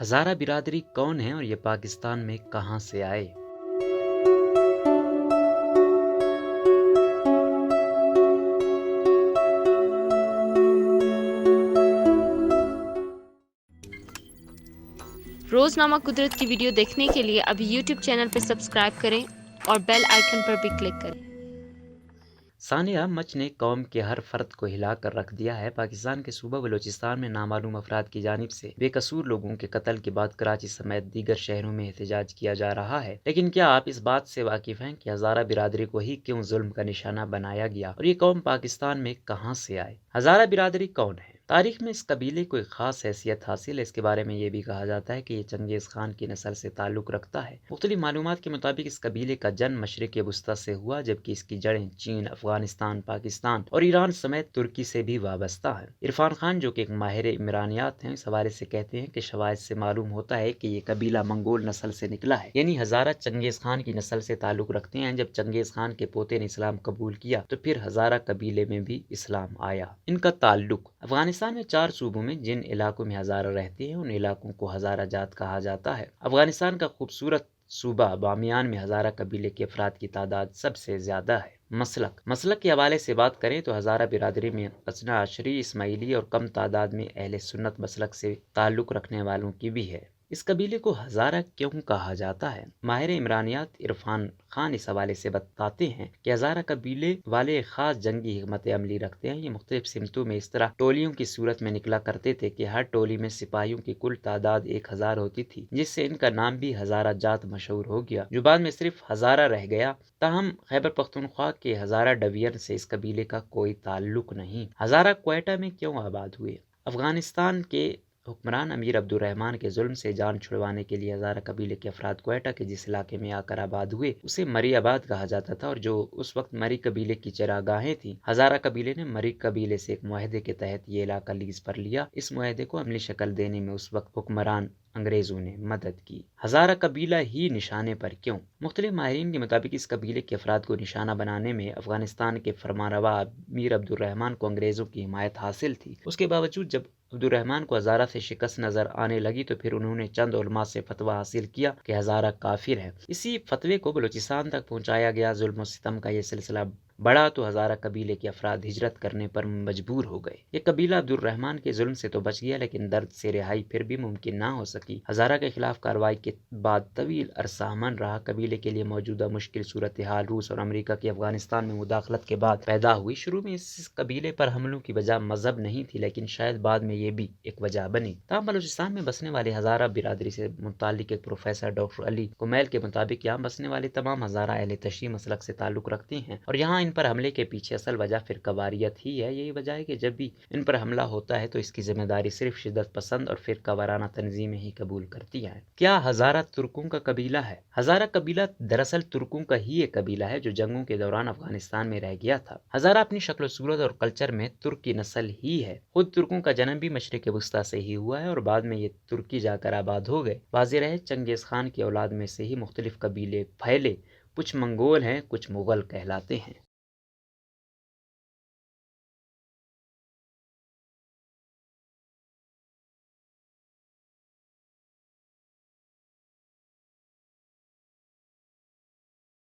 ہزارہ برادری کون ہے اور یہ پاکستان میں کہاں سے آئے؟ روزنامہ قدرت کی ویڈیو دیکھنے کے لیے ابھی یوٹیوب چینل پر سبسکرائب کریں اور بیل آئیکن پر بھی کلک کریں۔ سانحہ مچ نے قوم کے ہر فرد کو ہلا کر رکھ دیا ہے۔ پاکستان کے صوبہ بلوچستان میں نامعلوم افراد کی جانب سے بے قصور لوگوں کے قتل کے بعد کراچی سمیت دیگر شہروں میں احتجاج کیا جا رہا ہے، لیکن کیا آپ اس بات سے واقف ہیں کہ ہزارہ برادری کو ہی کیوں ظلم کا نشانہ بنایا گیا اور یہ قوم پاکستان میں کہاں سے آئے؟ ہزارہ برادری کون ہے؟ تاریخ میں اس قبیلے کو ایک خاص حیثیت حاصل ہے۔ اس کے بارے میں یہ بھی کہا جاتا ہے کہ یہ چنگیز خان کی نسل سے تعلق رکھتا ہے۔ مختلف معلومات کے مطابق اس قبیلے کا جنم مشرق وسطی سے ہوا، جبکہ اس کی جڑیں چین، افغانستان، پاکستان اور ایران سمیت ترکی سے بھی وابستہ ہیں۔ عرفان خان جو کہ ایک ماہر عمرانیات ہیں، اس حوالے سے کہتے ہیں کہ شواہد سے معلوم ہوتا ہے کہ یہ قبیلہ منگول نسل سے نکلا ہے، یعنی ہزارہ چنگیز خان کی نسل سے تعلق رکھتے ہیں۔ جب چنگیز خان کے پوتے نے اسلام قبول کیا تو پھر ہزارہ قبیلے میں بھی اسلام آیا۔ ان کا تعلق افغانستان میں 4 صوبوں میں جن علاقوں میں ہزارہ رہتے ہیں ان علاقوں کو ہزارہ جات کہا جاتا ہے۔ افغانستان کا خوبصورت صوبہ بامیان میں ہزارہ قبیلے کے افراد کی تعداد سب سے زیادہ ہے۔ مسلک کے حوالے سے بات کریں تو ہزارہ برادری میں اثنا عشری، اسماعیلی اور کم تعداد میں اہل سنت مسلک سے تعلق رکھنے والوں کی بھی ہے۔ اس قبیلے کو ہزارہ کیوں کہا جاتا ہے؟ ماہر عمرانیات عرفان خان اس حوالے سے بتاتے ہیں کہ ہزارہ قبیلے والے ایک خاص جنگی حکمت عملی رکھتے ہیں۔ یہ مختلف سمتوں میں اس طرح ٹولیوں کی صورت میں نکلا کرتے تھے کہ ہر ٹولی میں سپاہیوں کی کل تعداد 1000 ہوتی تھی، جس سے ان کا نام بھی ہزارہ جات مشہور ہو گیا، جو بعد میں صرف ہزارہ رہ گیا۔ تاہم خیبر پختونخوا کے ہزارہ ڈویژن سے اس قبیلے کا کوئی تعلق نہیں۔ ہزارہ کوئٹہ میں کیوں آباد ہوئے؟ افغانستان کے حکمران امیر عبدالرحمن کے ظلم سے جان چھڑوانے کے لیے ہزارہ قبیلے کے افراد کوئٹہ کے جس علاقے میں آ کر آباد ہوئے اسے مری آباد کہا جاتا تھا، اور جو اس وقت مری قبیلے کی چراگاہیں تھیں۔ ہزارہ قبیلے نے مری قبیلے سے ایک معاہدے کے تحت یہ علاقہ لیز پر لیا۔ اس معاہدے کو عملی شکل دینے میں اس وقت حکمران انگریزوں نے مدد کی۔ ہزارہ قبیلہ ہی نشانے پر کیوں؟ مختلف ماہرین کے مطابق اس قبیلے کے افراد کو نشانہ بنانے میں افغانستان کے فرمانروا امیر عبدالرحمن کو انگریزوں کی حمایت حاصل تھی۔ اس کے باوجود جب عبدالرحمن کو ہزارہ سے شکست نظر آنے لگی تو پھر انہوں نے چند علماء سے فتویٰ حاصل کیا کہ ہزارہ کافر ہے۔ اسی فتوے کو بلوچستان تک پہنچایا گیا۔ ظلم و ستم کا یہ سلسلہ بڑا تو ہزارہ قبیلے کے افراد ہجرت کرنے پر مجبور ہو گئے۔ یہ قبیلہ عبدالرحمن کے ظلم سے تو بچ گیا، لیکن درد سے رہائی پھر بھی ممکن نہ ہو سکی۔ ہزارہ کے خلاف کارروائی کے بعد طویل عرصہ امن رہا۔ قبیلے کے لیے موجودہ مشکل صورتحال روس اور امریکہ کی افغانستان میں مداخلت کے بعد پیدا ہوئی۔ شروع میں اس قبیلے پر حملوں کی وجہ مذہب نہیں تھی، لیکن شاید بعد میں یہ بھی ایک وجہ بنی۔ تاہم بلوچستان میں بسنے والے ہزارہ برادری سے متعلق ایک پروفیسر ڈاکٹر علی کمیل کے مطابق یہاں بسنے والے تمام ہزارہ اہل تشیع مسلک سے تعلق رکھتے ہیں، اور یہاں ان پر حملے کے پیچھے اصل وجہ فرقہ واریت ہی ہے۔ یہی وجہ ہے کہ جب بھی ان پر حملہ ہوتا ہے تو اس کی ذمہ داری صرف شدت پسند اور فرقہ وارانہ تنظیمیں ہی قبول کرتی ہیں۔ کیا ہزارہ ترکوں کا قبیلہ ہے؟ ہزارہ قبیلہ دراصل ترکوں کا ہی ایک قبیلہ ہے جو جنگوں کے دوران افغانستان میں رہ گیا تھا۔ ہزارہ اپنی شکل و صورت اور کلچر میں ترک کی نسل ہی ہے۔ خود ترکوں کا جنم بھی مشرق وسطی سے ہی ہوا ہے اور بعد میں یہ ترکی جا کر آباد ہو گئے۔ واضح رہے چنگیز خان کی اولاد میں سے ہی مختلف قبیلے پھیلے، کچھ منگول ہیں، کچھ مغل کہلاتے ہیں۔